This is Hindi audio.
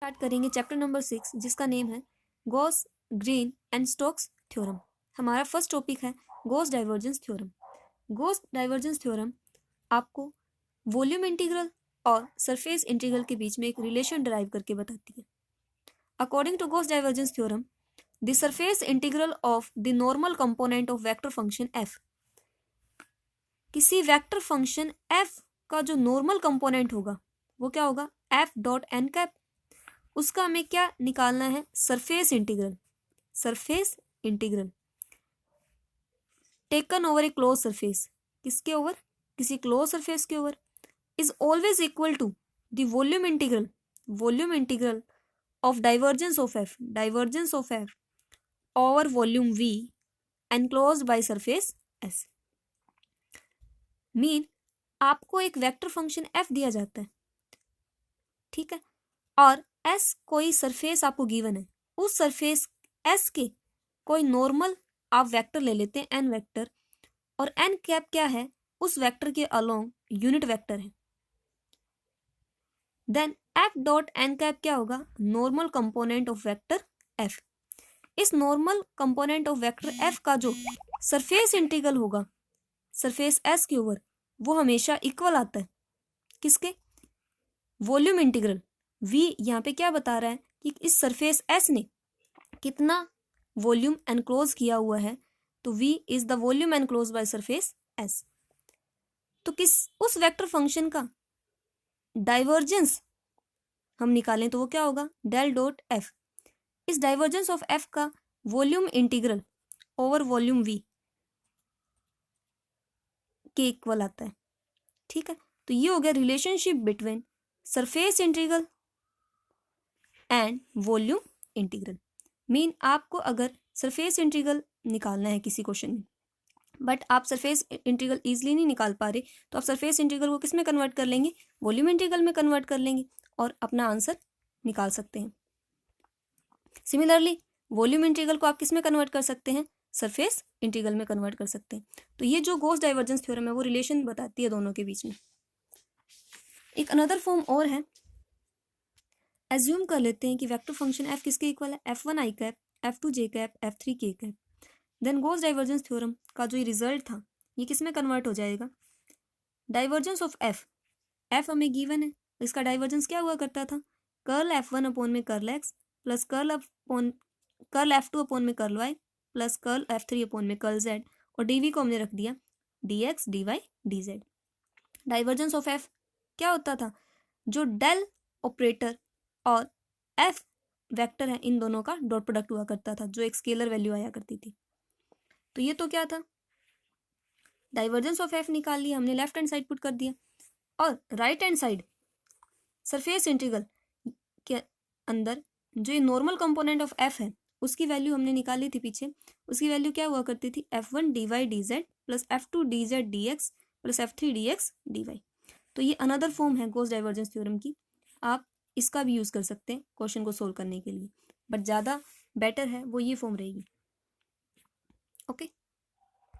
स्टार्ट करेंगे चैप्टर नंबर 6 जिसका नेम है Gauss Green and Stokes theorem. हमारा फर्स्ट टॉपिक है Gauss divergence theorem. Gauss divergence theorem आपको वॉल्यूम इंटीग्रल और सरफेस इंटीग्रल के बीच में एक रिलेशन डराइव करके बताती है। According to Gauss divergence theorem the surface integral of the normal component of vector function F, किसी वेक्टर फंक्शन एफ का जो नॉर्मल कंपोनेंट होगा वो क्या होगा, एफ डॉट एन कैप। उसका हमें क्या निकालना है, surface integral. Surface integral taken over a close surface, किसके ओवर, किसी क्लोज सरफेस के over, is always equal to the volume integral, volume integral of divergence of F, divergence of F over volume V enclosed by surface S. Mean आपको एक वेक्टर फंक्शन एफ दिया जाता है, ठीक है, और एस कोई सरफेस आपको गिवन है, उस सरफेस एस के कोई नॉर्मल आप वेक्टर ले लेते हैं एन वेक्टर, और एन कैप क्या है, उस वेक्टर के अलोंग यूनिट वेक्टर है। Then F dot N cap क्या होगा, normal component of vector F. इस normal component of vector F का जो सरफेस इंटीग्रल होगा सरफेस एस के ऊपर, वो हमेशा इक्वल आता है किसके, वॉल्यूम इंटीग्रल वी। यहाँ पे क्या बता रहा है कि इस सरफेस एस ने कितना वॉल्यूम एनक्लोज किया हुआ है, तो v is the volume enclose by surface s। तो किस उस वेक्टर फंक्शन का डाइवर्जेंस हम निकालें तो वो क्या होगा, डेल डॉट f। इस डाइवर्जेंस ऑफ f का volume integral over volume v के इक्वल आता है, ठीक है। तो ये हो गया relationship between surface integral and volume integral. Mean आपको अगर सरफेस इंटीग्रल निकालना है किसी क्वेश्चन में, बट आप सरफेस इंटीग्रल इजीली नहीं निकाल पा रहे, तो आप सरफेस इंटीग्रल को किस में कन्वर्ट कर लेंगे, वॉल्यूम इंटीग्रल में कन्वर्ट कर लेंगे और अपना आंसर निकाल सकते हैं। सिमिलरली वॉल्यूम इंटीग्रल को आप किस में कन्वर्ट कर सकते हैं, सरफेस इंटीग्रल में कन्वर्ट कर सकते हैं। तो ये जो गॉस डाइवर्जेंस थ्योरम है वो रिलेशन बताती है दोनों के बीच में। एक अनदर फॉर्म और है, एज्यूम कर लेते हैं कि वेक्टर फंक्शन एफ किसके इक्वल है, f1 I cap, f2 J cap, f3 K cap. Then Gauss divergence theorem का जो रिजल्ट था ये किस में कन्वर्ट हो जाएगा, डाइवर्जेंस ऑफ एफ, एफ हमें गिवन है, इसका डाइवर्जेंस क्या हुआ करता था, कर्ल f1 अपॉन में curl x plus curl f2 upon में curl y plus curl f3 upon में कर्ल z, और dv को हमने रख दिया dx dy dz। Divergence of F क्या होता था, जो डेल ऑपरेटर और एफ वेक्टर है इन दोनों का डॉट प्रोडक्ट हुआ करता था, जो एक स्केलर वैल्यू आया करती थी। तो ये तो क्या था, डाइवर्जेंस ऑफ एफ निकाल लिया हमने, लेफ्ट हैंड साइड पुट कर दिया, और right hand side surface integral के अंदर जो ये नॉर्मल कंपोनेंट ऑफ एफ है उसकी वैल्यू हमने निकाली थी पीछे। उसकी वैल्यू क्या हुआ करती थी, f1 dy dz plus f2 dz dx plus f3 dx dy। तो ये अनदर फॉर्म है गॉस डाइवर्जेंस थ्योरम की, आप इसका भी यूज कर सकते हैं क्वेश्चन को सोल्व करने के लिए, बट ज़्यादा बेटर है वो ये फॉर्म रहेगी। ओके।